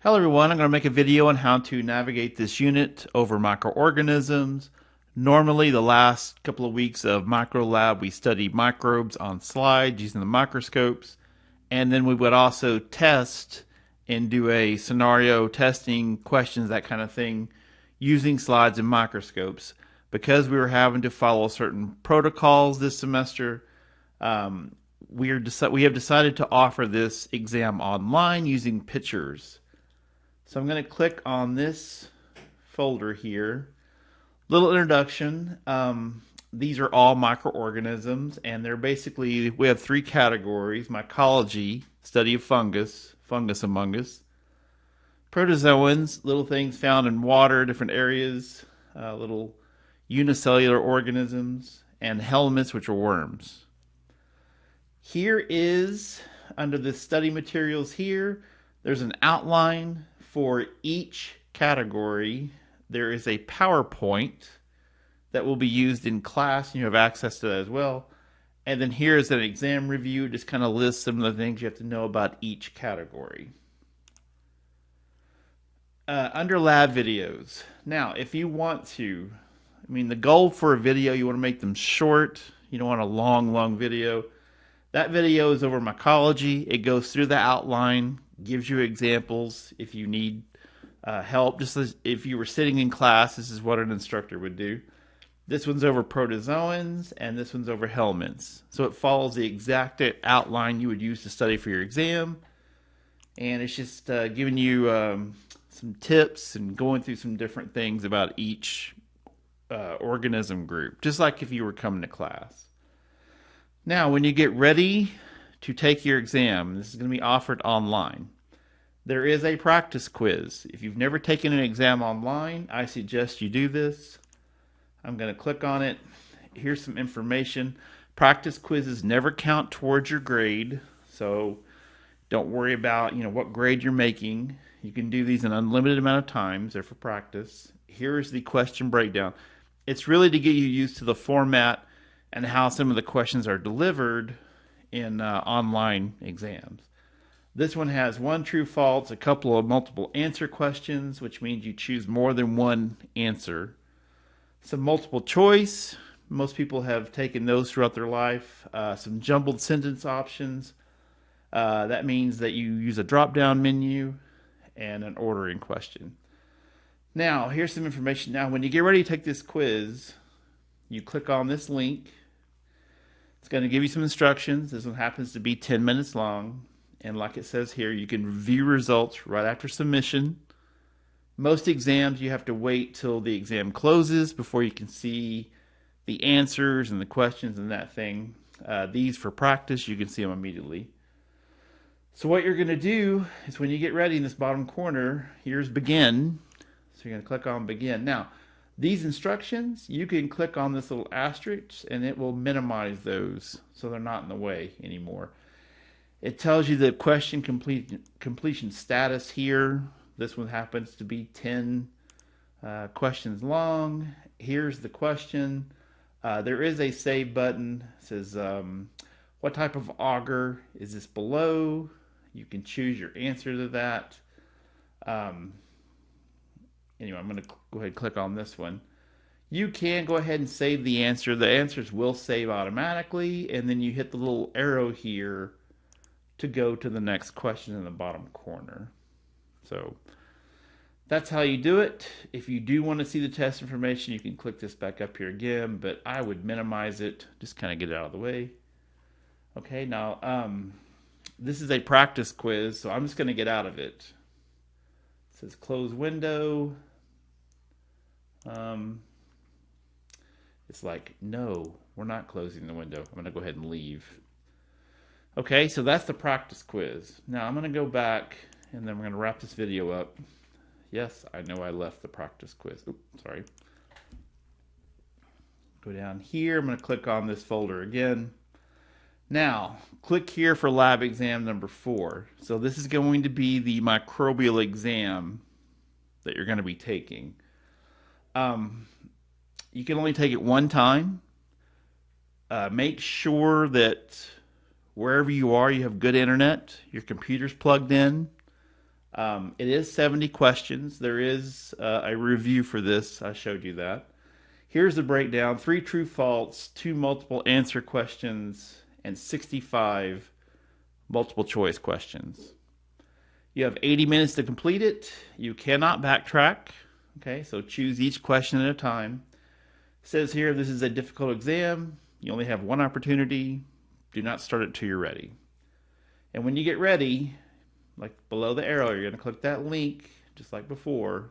Hello everyone, I'm going to make a video on how to navigate this unit over microorganisms. Normally the last couple of weeks of Micro Lab we studied microbes on slides using the microscopes, and then we would also test and do a scenario testing questions, that kind of thing, using slides and microscopes. Because we were having to follow certain protocols this semester, we have decided to offer this exam online using pictures. So I'm going to click on this folder here. Little introduction. These are all microorganisms, and they're basically, we have three categories: mycology, study of fungus among us; protozoans, little things found in water, different areas, little unicellular organisms; and helminths, which are worms. Here is, under the study materials here, there's an outline for each category. There is a PowerPoint that will be used in class, and you have access to that as well. And then here is an exam review, just kind of lists some of the things you have to know about each category. Under lab videos. Now, if you want to, the goal for a video, you want to make them short. You don't want a long video. That video is over mycology. It goes through the outline, gives you examples if you need help. Just as if you were sitting in class, this is what an instructor would do. This one's over protozoans, and this one's over helminths. So it follows the exact outline you would use to study for your exam. And it's just giving you some tips and going through some different things about each organism group, just like if you were coming to class. Now, when you get ready to take your exam, this is going to be offered online. There is a practice quiz. If you've never taken an exam online, I suggest you do this. I'm going to click on it. Here's some information. Practice quizzes never count towards your grade, so don't worry about what grade you're making. You can do these an unlimited amount of times. They're for practice. Here's the question breakdown. It's really to get you used to the format and how some of the questions are delivered in online exams. This one has one true false, a couple of multiple answer questions, which means you choose more than one answer. Some multiple choice. Most people have taken those throughout their life. Some jumbled sentence options. That means that you use a drop-down menu, and an ordering question. Now, here's some information. Now, when you get ready to take this quiz, you click on this link. It's going to give you some instructions. This one happens to be 10 minutes long. And like it says here, you can view results right after submission. Most exams, you have to wait till the exam closes before you can see the answers and the questions and that thing. These, for practice, you can see them immediately. So what you're going to do is, when you get ready, in this bottom corner, here's begin. So you're going to click on begin. Now, these instructions, you can click on this little asterisk and it will minimize those so they're not in the way anymore. It tells you the question completion status here. This one happens to be 10 questions long. Here's the question. There is a save button. It says, what type of auger is this below? You can choose your answer to that. Anyway, I'm going to go ahead and click on this one. You can go ahead and save the answer. The answers will save automatically, and then you hit the little arrow here to go to the next question in the bottom corner. So that's how you do it. If you do want to see the test information, you can click this back up here again, but I would minimize it, just kind of get it out of the way. Okay, now this is a practice quiz, so I'm just going to get out of it. It says close window. It's like, no, we're not closing the window. I'm going to go ahead and leave. Okay, so that's the practice quiz. Now I'm going to go back, and then we're going to wrap this video up. Yes, I know I left the practice quiz. Oops, sorry. Go down here. I'm going to click on this folder again. Now, click here for lab exam number 4. So this is going to be the microbial exam that you're going to be taking. You can only take it one time. Make sure that wherever you are, you have good internet, your computer's plugged in. It is 70 questions. There is a review for this. I showed you that. Here's the breakdown: 3 true false, 2 multiple answer questions, and 65 multiple choice questions. You have 80 minutes to complete it. You cannot backtrack. Okay, so choose each question at a time. It says here this is a difficult exam. You only have one opportunity. Do not start it till you're ready. And when you get ready, like below the arrow, you're going to click that link just like before.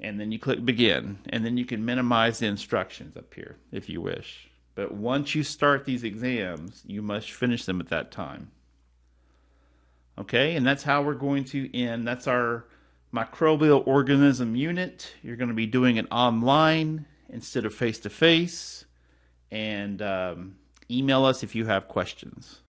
And then you click begin. And then you can minimize the instructions up here if you wish. But once you start these exams, you must finish them at that time. Okay, and that's how we're going to end. That's our microbial organism unit. You're going to be doing it online instead of face-to-face. And email us if you have questions.